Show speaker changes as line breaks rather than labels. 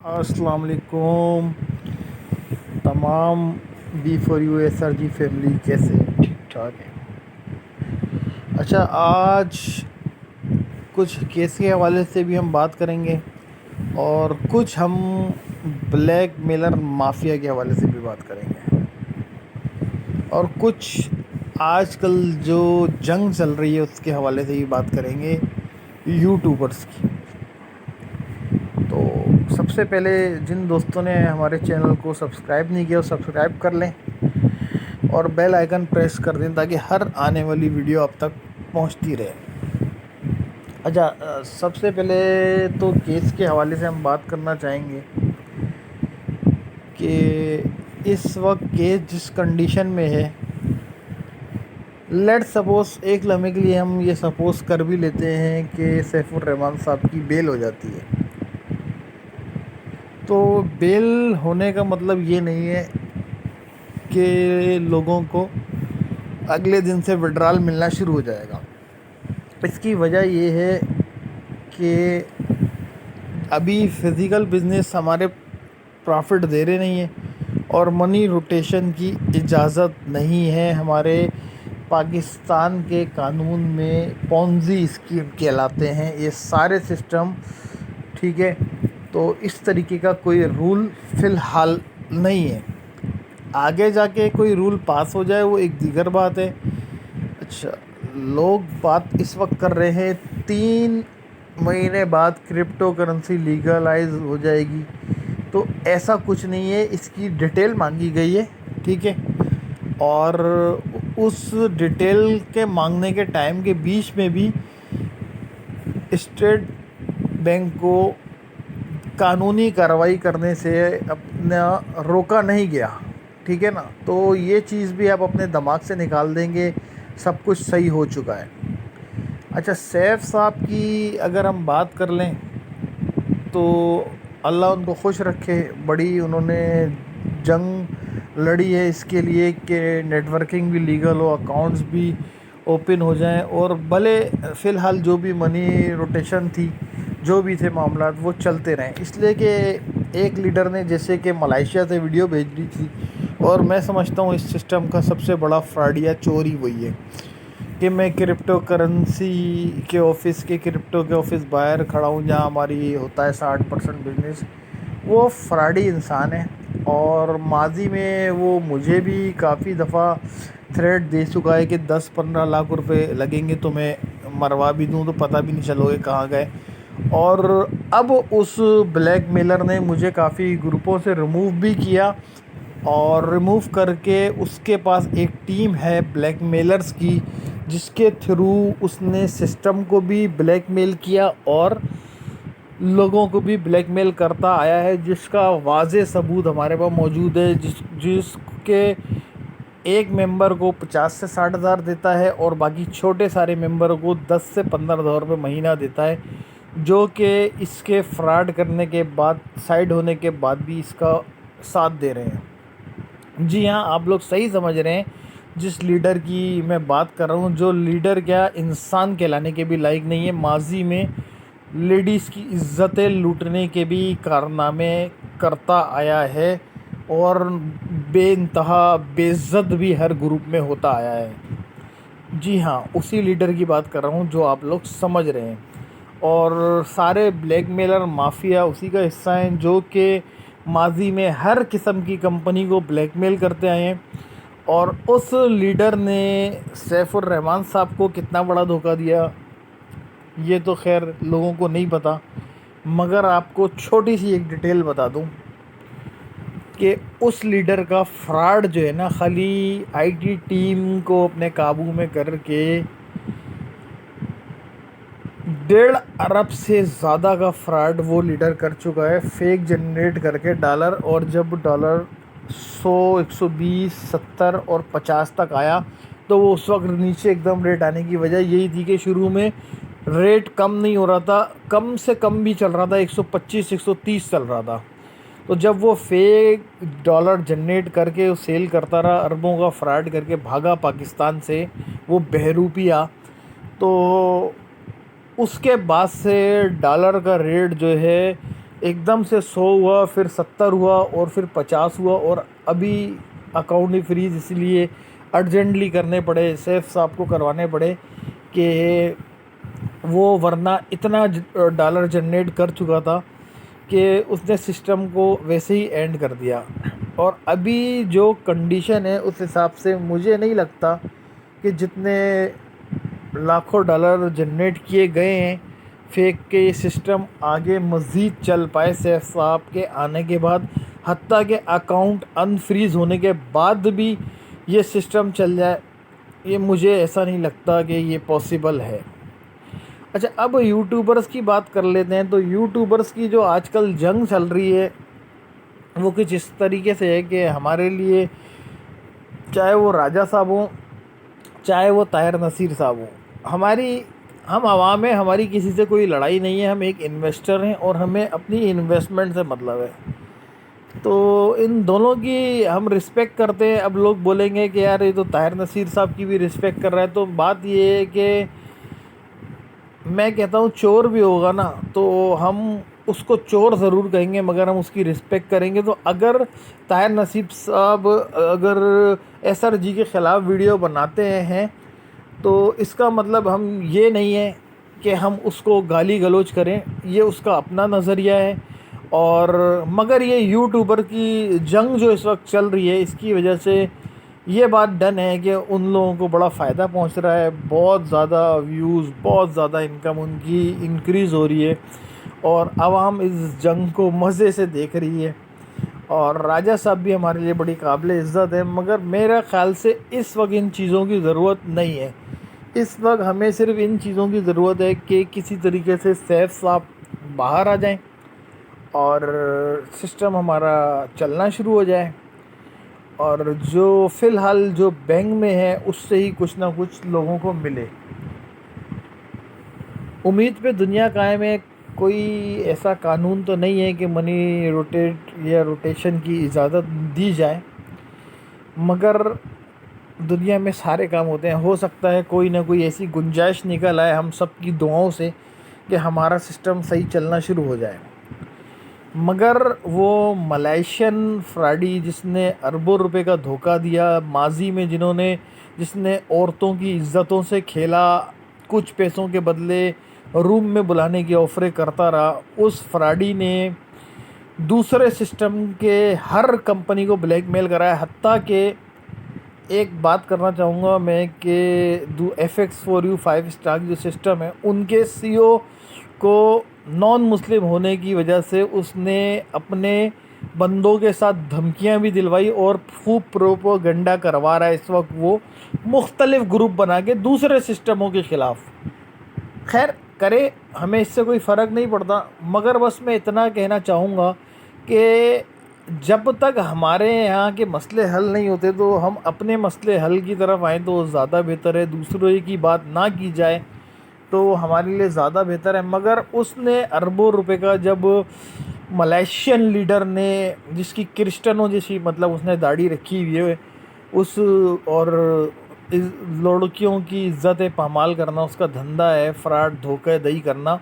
अस्सलाम वालेकुम तमाम B4U SRG फैमिली, कैसे ठीक ठाक है। अच्छा, आज कुछ केस के हवाले से भी हम बात करेंगे और कुछ हम ब्लैक मेलर माफिया के हवाले से भी बात करेंगे और कुछ आजकल जो जंग चल रही है उसके हवाले से भी बात करेंगे यूट्यूबर्स की। तो सबसे पहले जिन दोस्तों ने हमारे चैनल को सब्सक्राइब नहीं किया वो सब्सक्राइब कर लें और बेल आइकन प्रेस कर दें ताकि हर आने वाली वीडियो आप तक पहुंचती रहे। अच्छा, सबसे पहले तो केस के हवाले से हम बात करना चाहेंगे कि इस वक्त केस जिस कंडीशन में है, लेट सपोज एक लम्हे के लिए हम ये सपोज कर भी लेते हैं कि सैफुर रहमान साहब की बेल हो जाती है। तो बेल होने का मतलब ये नहीं है कि लोगों को अगले दिन से विड्रॉल मिलना शुरू हो जाएगा। इसकी वजह ये है कि अभी फ़िज़िकल बिज़नेस हमारे प्रॉफिट दे रहे नहीं हैं और मनी रोटेशन की इजाज़त नहीं है। हमारे पाकिस्तान के कानून में पोंजी स्कीम कहलाते हैं ये सारे सिस्टम, ठीक है। तो इस तरीके का कोई रूल फ़िलहाल नहीं है। आगे जाके कोई रूल पास हो जाए वो एक दीगर बात है। अच्छा, लोग बात इस वक्त कर रहे हैं 3 महीने बाद क्रिप्टो करेंसी लीगलाइज हो जाएगी, तो ऐसा कुछ नहीं है। इसकी डिटेल मांगी गई है, ठीक है। और उस डिटेल के मांगने के टाइम के बीच में भी स्टेट बैंक को कानूनी कार्रवाई करने से अपना रोका नहीं गया, ठीक है ना। तो ये चीज़ भी आप अपने दिमाग से निकाल देंगे, सब कुछ सही हो चुका है। अच्छा, सैफ साहब की अगर हम बात कर लें तो अल्लाह उनको खुश रखे, बड़ी उन्होंने जंग लड़ी है इसके लिए कि नेटवर्किंग भी लीगल हो, अकाउंट्स भी ओपन हो जाएं और भले फ़िलहाल जो भी मनी रोटेशन थी, जो भी थे मामला वो चलते रहें। इसलिए कि एक लीडर ने जैसे कि मलेशिया से वीडियो भेज दी थी और मैं समझता हूँ इस सिस्टम का सबसे बड़ा फ्रॉड या चोरी वही है कि मैं क्रिप्टो करेंसी के ऑफिस बाहर खड़ा हूँ जहाँ हमारी होता है 60% बिजनेस। वो फ्रॉडी इंसान है और माजी में वो मुझे भी काफ़ी दफ़ा थ्रेट दे चुका है कि 10-15 लाख रुपए लगेंगे तो मैं मरवा भी दूँ तो पता भी नहीं चलोगे कहाँ गए। और अब उस ब्लैकमेलर ने मुझे काफ़ी ग्रुपों से रिमूव भी किया और रिमूव करके उसके पास एक टीम है ब्लैकमेलर्स की जिसके थ्रू उसने सिस्टम को भी ब्लैकमेल किया और लोगों को भी ब्लैकमेल करता आया है, जिसका वाज़े सबूत हमारे पास मौजूद है। जिसके एक मेंबर को 50 से 60 हज़ार देता है और बाकी छोटे सारे मेंबर को 10 से 15 हज़ार रुपये महीना देता है, जो कि इसके फ्रॉड करने के बाद, साइड होने के बाद भी इसका साथ दे रहे हैं। जी हाँ, आप लोग सही समझ रहे हैं। जिस लीडर की मैं बात कर रहा हूँ, जो लीडर क्या इंसान कहलाने के भी लायक नहीं है, माजी में लेडीज़ की इज्जतें लूटने के भी कारनामे करता आया है और बेइंतहा बेइज्जत भी हर ग्रुप में होता आया है। जी हाँ, उसी लीडर की बात कर रहा हूँ जो आप लोग समझ रहे हैं। और सारे ब्लैकमेलर माफिया उसी का हिस्सा हैं जो कि माजी में हर किस्म की कंपनी को ब्लैकमेल करते आए हैं। और उस लीडर ने सैफुर रहमान साहब को कितना बड़ा धोखा दिया ये तो खैर लोगों को नहीं पता, मगर आपको छोटी सी एक डिटेल बता दूं कि उस लीडर का फ्रॉड जो है ना, खाली आईटी टीम को अपने काबू में करके 1.5 अरब से ज़्यादा का फ्रॉड वो लीडर कर चुका है, फेक जनरेट करके डॉलर। और जब डॉलर 100, 120, 70 और 50 तक आया तो वो उस वक्त नीचे एकदम रेट आने की वजह यही थी कि शुरू में रेट कम नहीं हो रहा था, कम से कम भी चल रहा था, 125, 130 चल रहा था। तो जब वो फेक डॉलर जनरेट करके वो सेल करता रहा, अरबों का फ्रॉड करके भागा पाकिस्तान से वो बहरूपिया, तो उसके बाद से डॉलर का रेट जो है एकदम से 100 हुआ, फिर 70 हुआ और फिर 50 हुआ, और अभी अकाउंट ही फ्रीज इसलिए अर्जेंटली करने पड़े, सैफ साहब को करवाने पड़े कि वो वरना इतना डॉलर जनरेट कर चुका था कि उसने सिस्टम को वैसे ही एंड कर दिया। और अभी जो कंडीशन है उस हिसाब से मुझे नहीं लगता कि जितने लाखों डॉलर जनरेट किए गए हैं फेक के, ये सिस्टम आगे मज़ीद चल पाए सैफ साहब के आने के बाद। हत्ता के अकाउंट अनफ्रीज़ होने के बाद भी ये सिस्टम चल जाए, ये मुझे ऐसा नहीं लगता कि ये पॉसिबल है। अच्छा, अब यूट्यूबर्स की बात कर लेते हैं। तो यूट्यूबर्स की जो आजकल जंग चल रही है वो कुछ इस तरीके से है कि हमारे लिए, चाहे वो राजा साहब हों, चाहे वो ताहिर नसीर साहब हों, हम आवाम में, हमारी किसी से कोई लड़ाई नहीं है। हम एक इन्वेस्टर हैं और हमें अपनी इन्वेस्टमेंट से मतलब है। तो इन दोनों की हम रिस्पेक्ट करते हैं। अब लोग बोलेंगे कि यार ये तो ताहिर नसीर साहब की भी रिस्पेक्ट कर रहा है। तो बात ये है कि मैं कहता हूँ चोर भी होगा ना तो हम उसको चोर ज़रूर कहेंगे, मगर हम उसकी रिस्पेक्ट करेंगे। तो अगर ताहिर नसीब साहब अगर SRG के ख़िलाफ़ वीडियो बनाते हैं तो इसका मतलब हम ये नहीं है कि हम उसको गाली गलौज करें, ये उसका अपना नज़रिया है। और मगर ये यूट्यूबर की जंग जो इस वक्त चल रही है, इसकी वजह से ये बात डन है कि उन लोगों को बड़ा फ़ायदा पहुंच रहा है। बहुत ज़्यादा व्यूज़, बहुत ज़्यादा इनकम उनकी इंक्रीज़ हो रही है और आवाम इस जंग को मज़े से देख रही है। और राजा साहब भी हमारे लिए बड़ी काबिल इज़्ज़त है, मगर मेरा ख़्याल से इस वक्त इन चीज़ों की ज़रूरत नहीं है। इस वक्त हमें सिर्फ़ इन चीज़ों की ज़रूरत है कि किसी तरीके से सैफ साहब बाहर आ जाएं और सिस्टम हमारा चलना शुरू हो जाए, और जो फ़िलहाल जो बैंक में है उससे ही कुछ ना कुछ लोगों को मिले। उम्मीद पे दुनिया कायम है। कोई ऐसा कानून तो नहीं है कि मनी रोटेट या रोटेशन की इजाज़त दी जाए, मगर दुनिया में सारे काम होते हैं। हो सकता है कोई ना कोई ऐसी गुंजाइश निकल आए हम सब की दुआओं से कि हमारा सिस्टम सही चलना शुरू हो जाए। मगर वो मलेशियन फ्रॉडी जिसने अरबों रुपए का धोखा दिया माजी में, जिसने औरतों की इज्जतों से खेला, कुछ पैसों के बदले रूम में बुलाने की ऑफरें करता रहा, उस फ्रॉडी ने दूसरे सिस्टम के हर कंपनी को ब्लैकमेल कराया। हत्ता कि एक बात करना चाहूँगा मैं कि FX4U 5 स्टार जो सिस्टम है उनके CEO को नॉन मुस्लिम होने की वजह से उसने अपने बंदों के साथ धमकियां भी दिलवाई और खूब प्रोपोगंडा करवा रहा है इस वक्त वो मुख्तलिफ ग्रुप बना के दूसरे सिस्टमों के ख़िलाफ़। खैर करे, हमें इससे कोई फ़र्क नहीं पड़ता, मगर बस मैं इतना कहना चाहूँगा कि जब तक हमारे यहाँ के मसले हल नहीं होते तो हम अपने मसले हल की तरफ आएँ तो ज़्यादा बेहतर है। दूसरों की बात ना की जाए तो हमारे लिए ज़्यादा बेहतर है। मगर उसने अरबों रुपए का, जब मलेशियन लीडर ने, जिसकी क्रिश्चियनों जैसी मतलब उसने दाढ़ी रखी हुई है, उस और लड़कियों की इज्जत पामाल करना उसका धंधा है, फ्रॉड धोखाधड़ी करना,